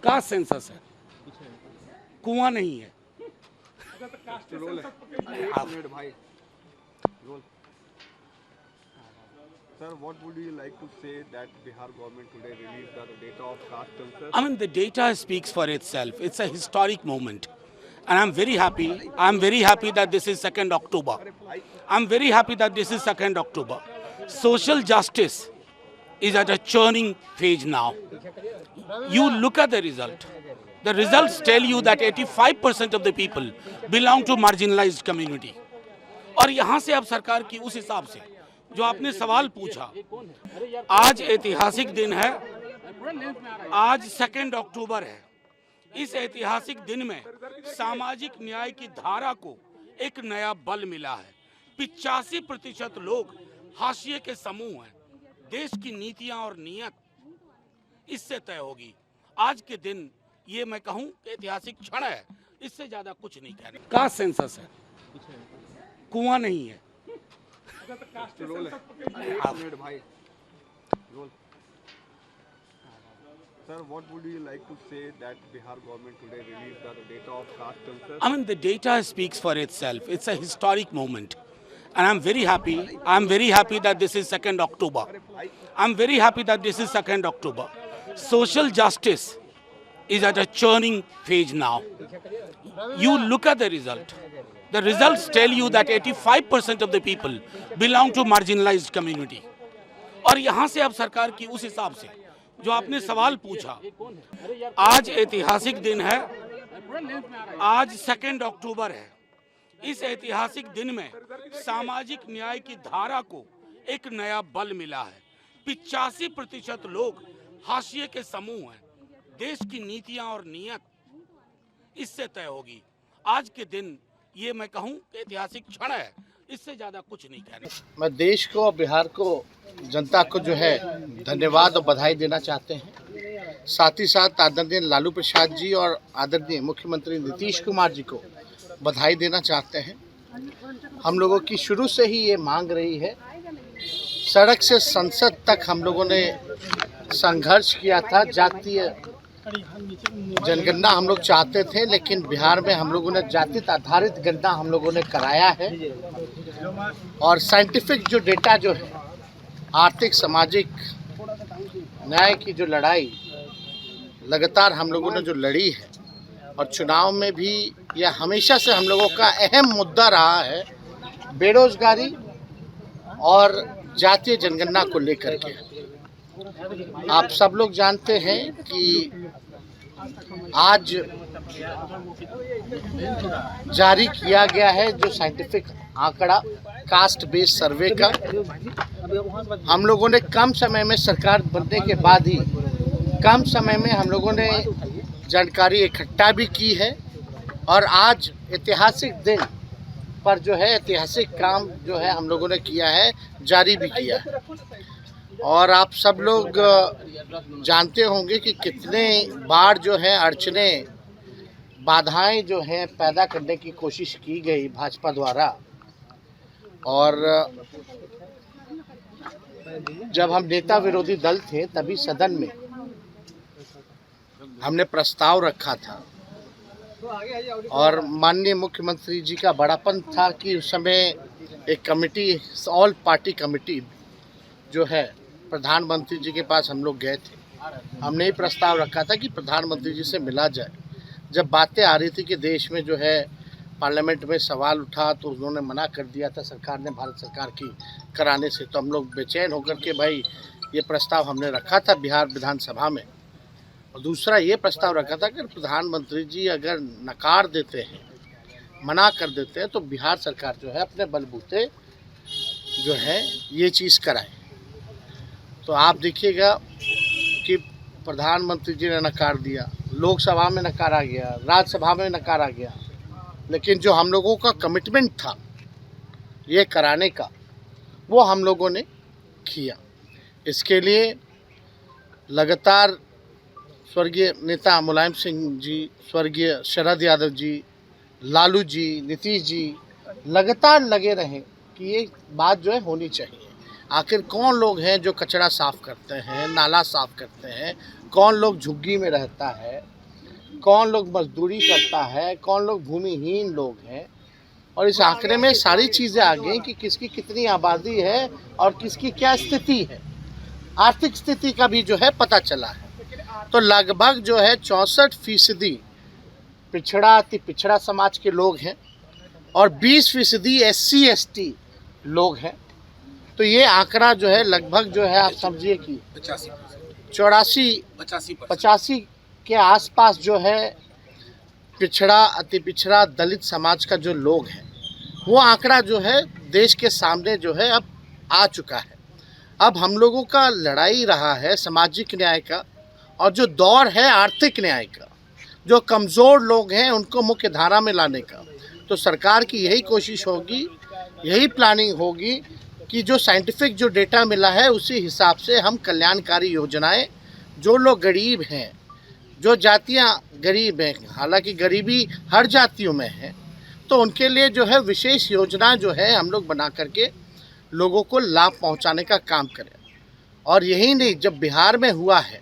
का सेंसस है, कुआं नहीं है। Sir, what would you like to say that Bihar government today released the data of caste census? I mean, the data speaks for itself. It's a historic moment. And I'm very happy. I'm very happy that this is 2nd October. I'm very happy that this is 2nd October. Social justice is at a churning phase now. You look at the result. The results tell you that 85% of the people belong to marginalized community. और यहाँ से अब सरकार की उस हिसाब से जो आपने सवाल पूछा, आज ऐतिहासिक दिन है, आज 2 अक्टूबर है। इस ऐतिहासिक दिन में सामाजिक न्याय की धारा को एक नया बल मिला है। 85% लोग हाशिए के समूह हैं। देश की नीतियां और नीयत इससे तय होगी। आज के दिन ये मैं कहूं ऐतिहासिक क्षण है, इससे ज्यादा कुछ नहीं कहना। का सेंसस है, कुआं नहीं है। Sir, what would you like to say that Bihar government today released the data of caste census? I mean, the data speaks for itself. It's a historic moment. And I'm very happy. I'm very happy that this is 2nd October. I'm very happy that this is 2nd October. Social justice is at a churning phase now. You look at the result. The results tell you that 85% of the people belong to marginalized community. और यहाँ से अब सरकार की उस हिसाब से जो आपने सवाल पूछा, आज ऐतिहासिक दिन है, आज 2 अक्टूबर है। इस ऐतिहासिक दिन में सामाजिक न्याय की धारा को एक नया बल मिला है। 85% लोग हाशिए के समूह हैं। देश की नीतियां और नीयत इससे तय होगी। आज के दिन ये मैं कहूं ऐतिहासिक क्षण है, इससे ज्यादा कुछ नहीं कहना। मैं देश को और बिहार को, जनता को जो है धन्यवाद और बधाई देना चाहते हैं। साथ ही साथ आदरणीय लालू प्रसाद जी और आदरणीय मुख्यमंत्री नीतीश कुमार जी को बधाई देना चाहते हैं। हम लोगों की शुरू से ही ये मांग रही है, सड़क से संसद तक हम लोगों ने संघर्ष किया था। जातीय जनगणना हम लोग चाहते थे, लेकिन बिहार में हम लोगों ने जाति आधारित गणना हम लोगों ने कराया है। और साइंटिफिक जो डेटा जो है, आर्थिक सामाजिक न्याय की जो लड़ाई लगातार हम लोगों ने जो लड़ी है, और चुनाव में भी यह हमेशा से हम लोगों का अहम मुद्दा रहा है, बेरोजगारी और जातीय जनगणना को लेकर के। आप सब लोग जानते हैं कि आज जारी किया गया है जो साइंटिफिक आंकड़ा कास्ट बेस्ड सर्वे का। हम लोगों ने कम समय में, सरकार बनने के बाद ही कम समय में हम लोगों ने जानकारी इकट्ठा भी की है। और आज ऐतिहासिक दिन पर जो है ऐतिहासिक काम जो है हम लोगों ने किया है, जारी भी किया है। और आप सब लोग जानते होंगे कि कितने बार जो है अड़चने, बाधाएं जो हैं पैदा करने की कोशिश की गई भाजपा द्वारा। और जब हम नेता विरोधी दल थे तभी सदन में हमने प्रस्ताव रखा था, और माननीय मुख्यमंत्री जी का बड़ापन था कि उस समय एक कमेटी, ऑल पार्टी कमेटी जो है, प्रधानमंत्री जी के पास हम लोग गए थे। हमने ही प्रस्ताव रखा था कि प्रधानमंत्री जी से मिला जाए। जब बातें आ रही थी कि देश में जो है पार्लियामेंट में सवाल उठा, तो उन्होंने मना कर दिया था सरकार ने, भारत सरकार की कराने से। तो हम लोग बेचैन होकर के भाई ये प्रस्ताव हमने रखा था बिहार विधानसभा में। और दूसरा ये प्रस्ताव रखा था कि प्रधानमंत्री जी अगर नकार देते हैं, मना कर देते हैं, तो बिहार सरकार जो है अपने बलबूते जो है ये चीज़ कराए। तो आप देखिएगा कि प्रधानमंत्री जी ने नकार दिया, लोकसभा में नकारा गया, राज्यसभा में नकारा गया, लेकिन जो हम लोगों का कमिटमेंट था ये कराने का, वो हम लोगों ने किया। इसके लिए लगातार स्वर्गीय नेता मुलायम सिंह जी, स्वर्गीय शरद यादव जी, लालू जी, नीतीश जी लगातार लगे रहे कि ये बात जो है होनी चाहिए। आखिर कौन लोग हैं जो कचरा साफ़ करते हैं, नाला साफ़ करते हैं, कौन लोग झुग्गी में रहता है, कौन लोग मजदूरी करता है, कौन लोग भूमिहीन लोग हैं, और इस आंकड़े में सारी चीज़ें आ गई कि किसकी कितनी आबादी है और किसकी क्या स्थिति है। आर्थिक स्थिति का भी जो है पता चला है। तो लगभग जो है 64% पिछड़ा अति पिछड़ा समाज के लोग हैं और 20% SC ST लोग हैं। तो ये आंकड़ा जो है लगभग जो है आप समझिए कि 85 के आसपास जो है पिछड़ा अति पिछड़ा दलित समाज का जो लोग हैं, वो आंकड़ा जो है देश के सामने जो है अब आ चुका है। अब हम लोगों का लड़ाई रहा है सामाजिक न्याय का, और जो दौर है आर्थिक न्याय का, जो कमज़ोर लोग हैं उनको मुख्य धारा में लाने का। तो सरकार की यही कोशिश होगी, यही प्लानिंग होगी कि जो साइंटिफिक जो डेटा मिला है उसी हिसाब से हम कल्याणकारी योजनाएं, जो लोग गरीब हैं, जो जातियां गरीब हैं, हालांकि गरीबी हर जातियों में है, तो उनके लिए जो है विशेष योजना जो है हम लोग बना करके लोगों को लाभ पहुंचाने का काम करें। और यही नहीं, जब बिहार में हुआ है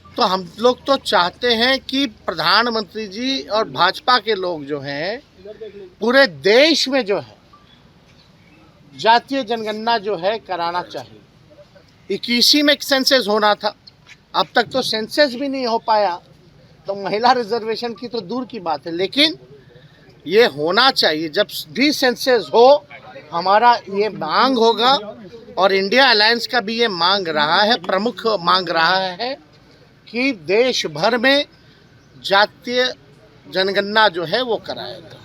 तो हम लोग तो चाहते हैं कि प्रधानमंत्री जी और भाजपा के लोग जो हैं पूरे देश में जो है जातीय जनगणना जो है कराना चाहिए। 21 में सेंसस होना था, अब तक तो सेंसस भी नहीं हो पाया, तो महिला रिजर्वेशन की तो दूर की बात है, लेकिन ये होना चाहिए। जब भी सेंसस हो हमारा ये मांग होगा, और इंडिया अलायंस का भी ये मांग रहा है, प्रमुख मांग रहा है कि देश भर में जातीय जनगणना जो है वो कराया जाए।